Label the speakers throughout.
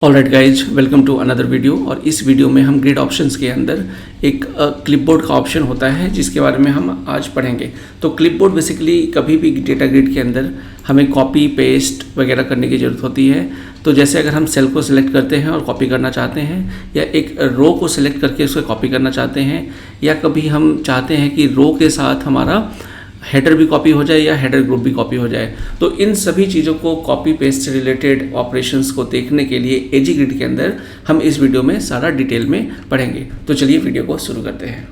Speaker 1: Alright guys, welcome to another video. और इस video में हम ग्रिड ऑप्शंस के अंदर एक क्लिपबोर्ड का ऑप्शन होता है जिसके बारे में हम आज पढ़ेंगे। तो क्लिपबोर्ड बेसिकली कभी भी डेटा ग्रिड के अंदर हमें कॉपी पेस्ट वगैरह करने की ज़रूरत होती है। तो जैसे अगर हम सेल को सिलेक्ट करते हैं और कॉपी करना चाहते हैं, या एक रो को सिलेक्ट करके उसको कॉपी करना चाहते हैं, या कभी हम चाहते हैं कि रो के साथ हमारा हेडर भी कॉपी हो जाए या हेडर ग्रुप भी कॉपी हो जाए, तो इन सभी चीज़ों को कॉपी पेस्ट से रिलेटेड ऑपरेशंस को देखने के लिए एजी ग्रिड के अंदर हम इस वीडियो में सारा डिटेल में पढ़ेंगे। तो चलिए वीडियो को शुरू करते हैं।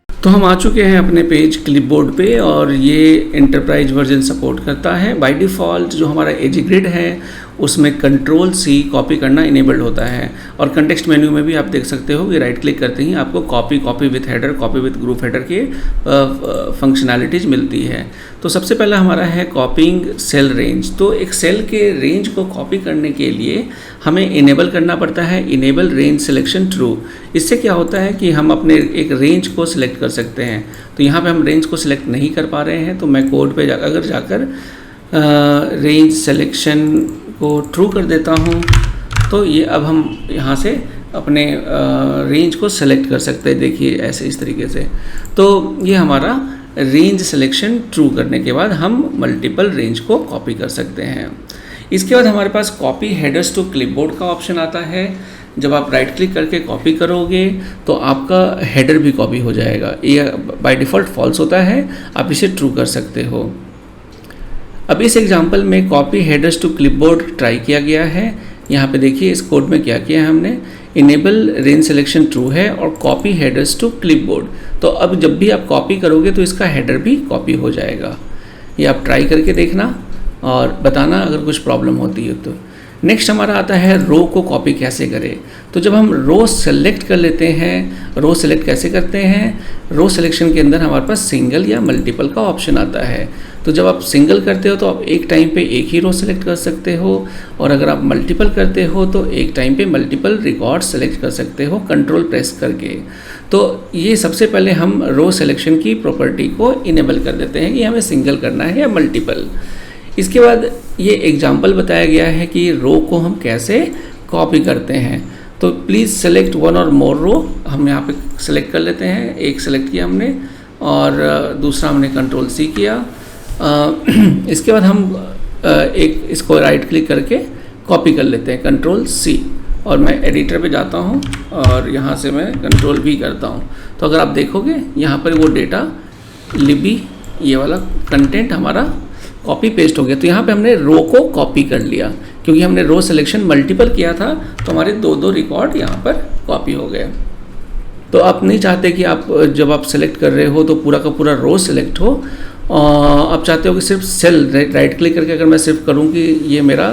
Speaker 1: तो हम आ चुके हैं अपने पेज क्लिपबोर्ड पे, और ये एंटरप्राइज वर्जन सपोर्ट करता है। बाय डिफ़ॉल्ट जो हमारा एजी ग्रिड है उसमें Ctrl+C कॉपी करना इनेबल्ड होता है। और कंटेक्स्ट मेन्यू में भी आप देख सकते हो कि राइट क्लिक करते ही आपको copy with header, copy with group header के फंक्शनैलिटीज़ मिलती है। तो सबसे पहला हमारा है कॉपिंग सेल रेंज। तो एक सेल के रेंज को कॉपी करने के लिए हमें इनेबल करना पड़ता है इनेबल रेंज सिलेक्शन ट्रू। इससे क्या होता है कि हम अपने एक रेंज को सिलेक्ट कर सकते हैं। तो यहाँ पे हम रेंज को सिलेक्ट नहीं कर पा रहे हैं, तो मैं कोड पे अगर जाकर रेंज सिलेक्शन को ट्रू कर देता हूँ, तो ये अब हम यहाँ से अपने रेंज को सेलेक्ट कर सकते हैं। देखिए ऐसे इस तरीके से। तो ये हमारा रेंज सिलेक्शन ट्रू करने के बाद हम मल्टीपल रेंज को कॉपी कर सकते हैं। इसके बाद हमारे पास कॉपी हेडर्स टू क्लिपबोर्ड का ऑप्शन आता है। जब आप राइट क्लिक करके कॉपी करोगे तो आपका हेडर भी कॉपी हो जाएगा। ये बाय डिफ़ॉल्ट फॉल्स होता है, आप इसे ट्रू कर सकते हो। अब इस एग्जांपल में copy headers to clipboard try किया गया है। यहाँ पे देखिए इस कोड में क्या किया है हमने, इनेबल रेंज सिलेक्शन ट्रू है और कॉपी हेडर्स टू क्लिपबोर्ड। तो अब जब भी आप कॉपी करोगे तो इसका हेडर भी कॉपी हो जाएगा। ये आप ट्राई करके देखना और बताना अगर कुछ प्रॉब्लम होती है तो। नेक्स्ट हमारा आता है रो को कॉपी कैसे करें। तो जब हम रो सेलेक्ट कर लेते हैं, रो सेलेक्ट कैसे करते हैं, रो सिलेक्शन के अंदर हमारे पास सिंगल या मल्टीपल का ऑप्शन आता है। तो जब आप सिंगल करते हो तो आप एक टाइम पे एक ही रो सेलेक्ट कर सकते हो, और अगर आप मल्टीपल करते हो तो एक टाइम पे मल्टीपल रिकॉर्ड सेलेक्ट कर सकते हो कंट्रोल प्रेस करके। तो ये सबसे पहले हम रो सिलेक्शन की प्रॉपर्टी को इनेबल कर देते हैं कि हमें सिंगल करना है या मल्टीपल। इसके बाद ये एग्जाम्पल बताया गया है कि रो को हम कैसे कॉपी करते हैं। तो प्लीज़ सेलेक्ट वन और मोर रो, हम यहाँ पे सेलेक्ट कर लेते हैं। एक सेलेक्ट किया हमने और दूसरा हमने Ctrl+C किया। इसके बाद हम एक इसको राइट क्लिक करके कॉपी कर लेते हैं Ctrl+C, और मैं एडिटर पे जाता हूँ और यहाँ से मैं Ctrl+V करता हूँ। तो अगर आप देखोगे यहाँ पर वो डेटा लिबी ये वाला कंटेंट हमारा कॉपी पेस्ट हो गया। तो यहाँ पे हमने रो को कॉपी कर लिया, क्योंकि हमने रो सिलेक्शन मल्टीपल किया था तो हमारे दो रिकॉर्ड यहाँ पर कॉपी हो गए। तो आप नहीं चाहते कि आप जब आप सेलेक्ट कर रहे हो तो पूरा का पूरा रो सिलेक्ट हो, आप चाहते हो कि सिर्फ सेल राइट क्लिक करके अगर मैं सिर्फ करूँ कि ये मेरा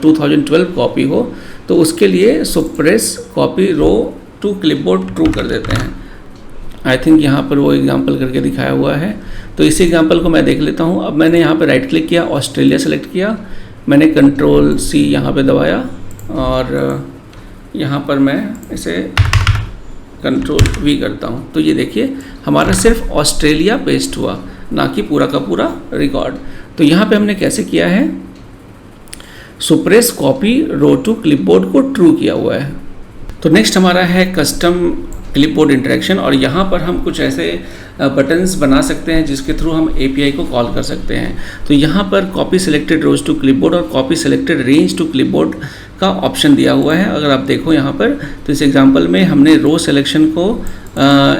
Speaker 1: 2012 कॉपी हो, तो उसके लिए suppress copy row to clipboard true कर देते हैं। आई थिंक यहाँ पर वो एग्जांपल करके दिखाया हुआ है। तो इस एग्जांपल को मैं देख लेता हूँ। अब मैंने यहाँ पर राइट क्लिक किया, ऑस्ट्रेलिया सेलेक्ट किया, मैंने Ctrl+C यहाँ पे दबाया, और यहाँ पर मैं इसे Ctrl+V करता हूँ। तो ये देखिए हमारा सिर्फ ऑस्ट्रेलिया पेस्ट हुआ, ना कि पूरा का पूरा रिकॉर्ड। तो यहाँ पे हमने कैसे किया है, suppress copy row to clipboard को ट्रू किया हुआ है। तो नेक्स्ट हमारा है कस्टम क्लिपबोर्ड इंटरेक्शन, और यहाँ पर हम कुछ ऐसे बटन्स बना सकते हैं जिसके थ्रू हम API को कॉल कर सकते हैं। तो यहाँ पर copy selected rows to clipboard और copy selected range to clipboard का ऑप्शन दिया हुआ है। अगर आप देखो यहाँ पर, तो इस एग्जांपल में हमने रो सिलेक्शन को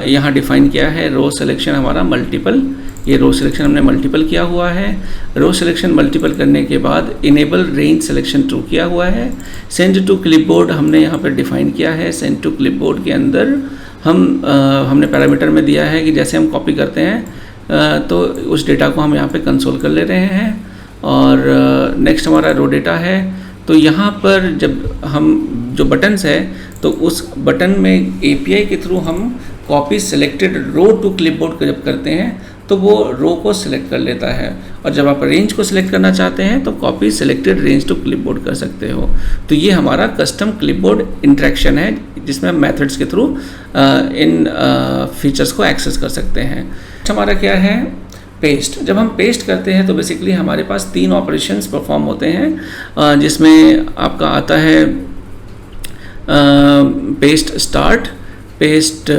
Speaker 1: यहाँ डिफाइन किया है। रो सिलेक्शन हमारा मल्टीपल, ये रो सिलेक्शन हमने मल्टीपल किया हुआ है। रो सिलेक्शन मल्टीपल करने के बाद इनेबल रेंज सिलेक्शन ट्रू किया हुआ है। सेंड टू क्लिपबोर्ड हमने यहाँ पर डिफाइन किया है। सेंड टू क्लिपबोर्ड के अंदर हमने पैरामीटर में दिया है कि जैसे हम कॉपी करते हैं तो उस डेटा को हम यहाँ पे कंसोल कर ले रहे हैं। और नेक्स्ट हमारा रो डेटा है। तो यहाँ पर जब हम जो बटन्स है, तो उस बटन में API के थ्रू हम copy selected row to clipboard जब करते हैं तो वो रो को सिलेक्ट कर लेता है, और जब आप रेंज को सिलेक्ट करना चाहते हैं तो copy selected range to clipboard कर सकते हो। तो ये हमारा कस्टम क्लिपबोर्ड इंटरेक्शन है जिसमें हम मेथड्स के थ्रू इन फीचर्स को एक्सेस कर सकते हैं। हमारा क्या है, पेस्ट। जब हम पेस्ट करते हैं तो बेसिकली हमारे पास 3 ऑपरेशंस परफॉर्म होते हैं, जिसमें आपका आता है पेस्ट स्टार्ट, पेस्ट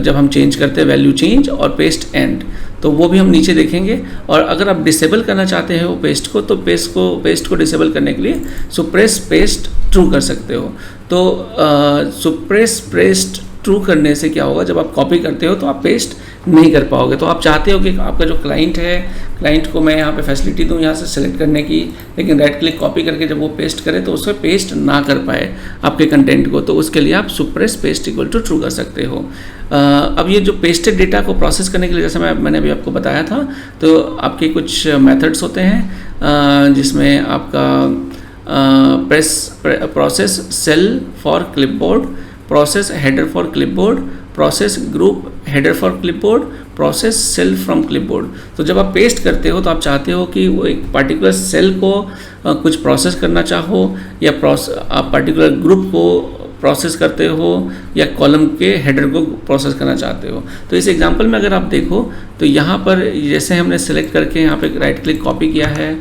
Speaker 1: जब हम चेंज करते हैं वैल्यू चेंज, और पेस्ट एंड, तो वो भी हम नीचे देखेंगे। और अगर आप डिसेबल करना चाहते हो पेस्ट को, तो पेस्ट को डिसेबल करने के लिए सुप्रेस पेस्ट ट्रू कर सकते हो। तो सुप्रेस पेस्ट ट्रू करने से क्या होगा, जब आप कॉपी करते हो तो आप पेस्ट नहीं कर पाओगे। तो आप चाहते हो कि आपका जो क्लाइंट है, क्लाइंट को मैं यहाँ पे फैसिलिटी दूँ यहाँ से सेलेक्ट करने की, लेकिन राइट क्लिक कॉपी करके जब वो पेस्ट करे तो उसमें पेस्ट ना कर पाए आपके कंटेंट को, तो उसके लिए आप suppress paste equal to true कर सकते हो। अब ये जो पेस्टेड डेटा को प्रोसेस करने के लिए, जैसे मैंने अभी आपको बताया था, तो आपके कुछ मेथड्स होते हैं जिसमें आपका process cell for clipboard, process header for clipboard, process group header for clipboard, process cell from clipboard. तो जब आप पेस्ट करते हो तो आप चाहते हो कि वो एक पर्टिकुलर सेल को कुछ प्रोसेस करना चाहो, या आप पर्टिकुलर ग्रुप को प्रोसेस करते हो, या कॉलम के हेडर को प्रोसेस करना चाहते हो। तो इस एग्जांपल में अगर आप देखो तो यहाँ पर जैसे हमने सेलेक्ट करके यहाँ पे राइट क्लिक कॉपी किया है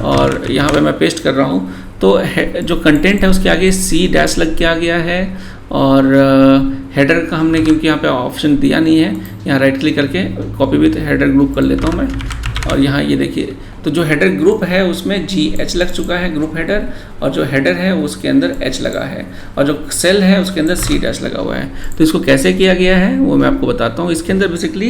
Speaker 1: और यहाँ पे मैं पेस्ट कर रहा हूँ, तो जो कंटेंट है उसके आगे सी डैश लग के आ गया है, और हेडर का हमने क्योंकि यहाँ पे ऑप्शन दिया नहीं है, यहाँ राइट क्लिक करके कॉपी विथ हेडर ग्रुप कर लेता हूँ मैं, और यहाँ ये देखिए तो जो हेडर ग्रुप है उसमें GH लग चुका है ग्रुप हेडर, और जो हेडर है उसके अंदर H लगा है, और जो सेल है उसके अंदर C डैश लगा हुआ है। तो इसको कैसे किया गया है वो मैं आपको बताता हूँ। इसके अंदर बेसिकली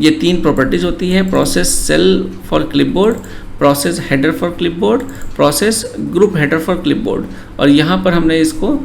Speaker 1: ये 3 प्रॉपर्टीज़ होती है, process cell for clipboard, process header for clipboard, process group header for clipboard, और यहाँ पर हमने इसको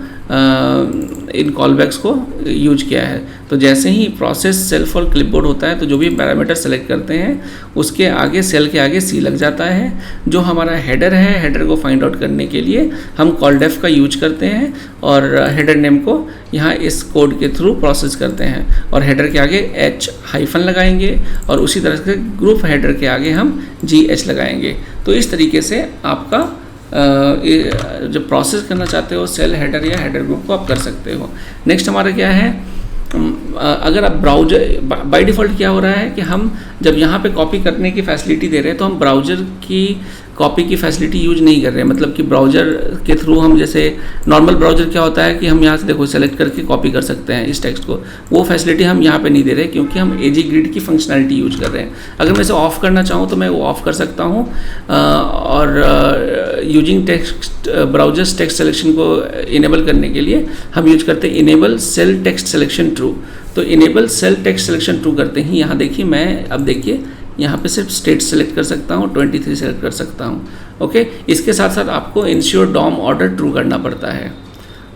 Speaker 1: इन कॉलबैक्स को यूज किया है। तो जैसे ही प्रोसेस सेल फॉर क्लिपबोर्ड होता है तो जो भी पैरामीटर सेलेक्ट करते हैं उसके आगे सेल के आगे C लग जाता है। जो हमारा हेडर है, हेडर को फाइंड आउट करने के लिए हम कॉलडेफ का यूज करते हैं, और हेडर नेम को यहाँ इस कोड के थ्रू प्रोसेस करते हैं, और हेडर के आगे H हाइफन लगाएंगे, और उसी तरह से ग्रुप हेडर के आगे हम GH लगाएंगे। तो इस तरीके से आपका जब प्रोसेस करना चाहते हो सेल, हेडर या हेडर ग्रुप को आप कर सकते हो। नेक्स्ट हमारा क्या है, अगर आप ब्राउज़र बाय डिफ़ॉल्ट क्या हो रहा है कि हम जब यहाँ पे कॉपी करने की फैसिलिटी दे रहे हैं तो हम ब्राउज़र की कॉपी की फैसिलिटी यूज नहीं कर रहे हैं। मतलब कि ब्राउज़र के थ्रू हम, जैसे नॉर्मल ब्राउज़र क्या होता है कि हम यहाँ से देखो सेलेक्ट करके कॉपी कर सकते हैं इस टेक्स्ट को, वो फैसिलिटी हम यहाँ पे नहीं दे रहे क्योंकि हम एजी ग्रिड की फंक्शनैलिटी यूज कर रहे हैं। अगर मैं इसे ऑफ़ करना चाहूँ तो मैं वो ऑफ़ कर सकता हूँ, और using text browsers text selection को इनेबल करने के लिए हम यूज करते हैं enable cell text selection true. तो enable cell text selection true करते ही यहाँ देखिए मैं, अब देखिए यहाँ पे सिर्फ स्टेट सेलेक्ट कर सकता हूँ, 23 सेलेक्ट कर सकता हूँ। ओके, इसके साथ साथ आपको इंश्योर डॉम ऑर्डर ट्रू करना पड़ता है।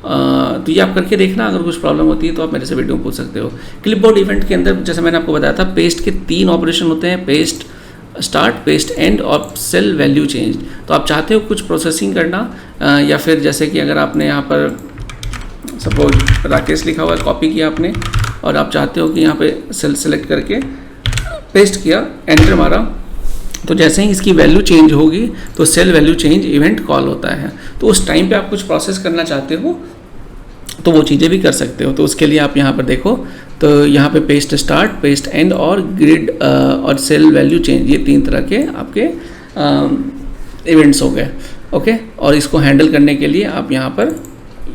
Speaker 1: तो ये आप करके देखना, अगर कुछ प्रॉब्लम होती है तो आप मेरे से वीडियो में पूछ सकते हो। क्लिपबोर्ड इवेंट के अंदर जैसे मैंने आपको बताया था, पेस्ट के 3 ऑपरेशन होते हैं, पेस्ट स्टार्ट, पेस्ट एंड और सेल वैल्यू चेंज। तो आप चाहते हो कुछ प्रोसेसिंग करना, या फिर जैसे कि अगर आपने यहाँ पर सपोज राकेश लिखा हुआ है, कॉपी किया आपने, और आप चाहते हो कि यहाँ पे सेल सेलेक्ट करके पेस्ट किया, एंटर मारा, तो जैसे ही इसकी वैल्यू चेंज होगी तो cell value change event call होता है। तो उस टाइम पे आप कुछ प्रोसेस करना चाहते हो तो वो चीज़ें भी कर सकते हो। तो उसके लिए आप यहाँ पर देखो, तो यहाँ पे पेस्ट स्टार्ट, पेस्ट एंड और ग्रिड और सेल वैल्यू चेंज, ये 3 तरह के आपके इवेंट्स हो गए। ओके, और इसको हैंडल करने के लिए आप यहाँ पर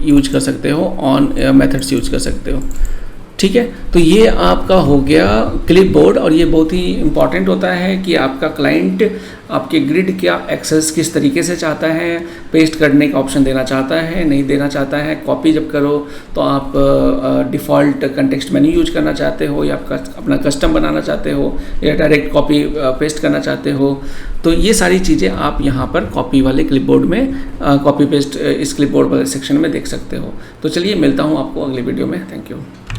Speaker 1: यूज कर सकते हो, ऑन मेथड्स यूज कर सकते हो। ठीक है, तो ये आपका हो गया क्लिपबोर्ड, और ये बहुत ही इम्पॉर्टेंट होता है कि आपका क्लाइंट आपके ग्रिड का एक्सेस किस तरीके से चाहता है, पेस्ट करने का ऑप्शन देना चाहता है, नहीं देना चाहता है, कॉपी जब करो तो आप डिफ़ॉल्ट कंटेक्स्ट मेन्यू यूज करना चाहते हो, या आपका अपना कस्टम बनाना चाहते हो, या डायरेक्ट कॉपी पेस्ट करना चाहते हो। तो ये सारी चीज़ें आप यहाँ पर कॉपी वाले क्लिपबोर्ड में, कॉपी पेस्ट इस क्लिपबोर्ड वाले सेक्शन में देख सकते हो। तो चलिए मिलता हूँ आपको अगली वीडियो में। Thank you.